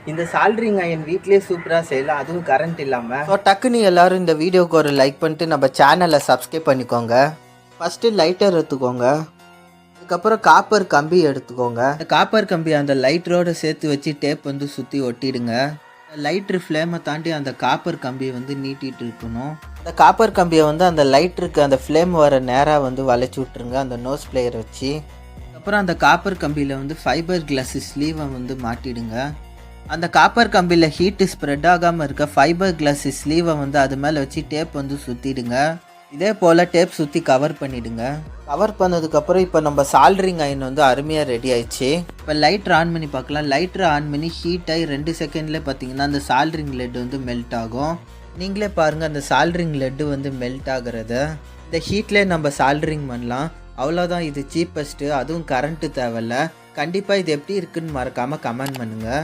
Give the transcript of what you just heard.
இந்த soldering iron வீட்லேயே சூப்பராக செய்யலாம், அதுவும் கரண்ட் இல்லாமல். ஸோ டக்குன்னு எல்லோரும் இந்த வீடியோக்கு ஒரு லைக் பண்ணிட்டு நம்ம சேனலை சப்ஸ்கிரைப் பண்ணிக்கோங்க. ஃபஸ்ட்டு லைட்டர் எடுத்துக்கோங்க. அதுக்கப்புறம் காப்பர் கம்பி எடுத்துக்கோங்க. அந்த காப்பர் கம்பி அந்த லைட்டரோடு சேர்த்து வச்சு டேப் வந்து சுற்றி ஒட்டிடுங்க. லைட்ரு ஃப்ளேமை தாண்டி அந்த காப்பர் கம்பியை வந்து நீட்டிகிட்டு இருக்கணும். அந்த காப்பர் கம்பியை வந்து அந்த லைட்ருக்கு அந்த ஃப்ளேம் வர நேராக வந்து வளைச்சி விட்ருங்க அந்த நோஸ் பிளேயர் வச்சு. அப்புறம் அந்த காப்பர் கம்பியில் வந்து ஃபைபர் கிளாஸ் ஸ்லீவை வந்து மாட்டிடுங்க. அந்த காப்பர் கம்பியில் ஹீட்டு ஸ்ப்ரெட் ஆகாமல் இருக்க ஃபைபர் கிளாஸ் ஸ்லீவை வந்து அது மேலே வச்சு டேப் வந்து சுற்றிடுங்க. இதே போல் டேப் சுற்றி கவர் பண்ணிவிடுங்க. கவர் பண்ணதுக்கப்புறம் இப்போ நம்ம சால்ட்ரிங் அயன் வந்து அருமையாக ரெடி ஆயிடுச்சு. இப்போ லைட்ரு ஆன் பண்ணி பார்க்கலாம். லைட்ரு ஆன் பண்ணி ஹீட் ஆகி 2 செகண்ட்லேயே பார்த்தீங்கன்னா அந்த சால்ட்ரிங் லெட் வந்து மெல்ட் ஆகும். நீங்களே பாருங்கள் அந்த சால்ட்ரிங் லெட்டு வந்து மெல்ட் ஆகிறத. இந்த ஹீட்லேயே நம்ம சால்ட்ரிங் பண்ணலாம். அவ்வளோதான், இது சீப்பஸ்ட்டு, அதுவும் கரண்ட்டு தேவையில்ல. கண்டிப்பாக இது எப்படி இருக்குன்னு மறக்காமல் கமெண்ட் பண்ணுங்கள்.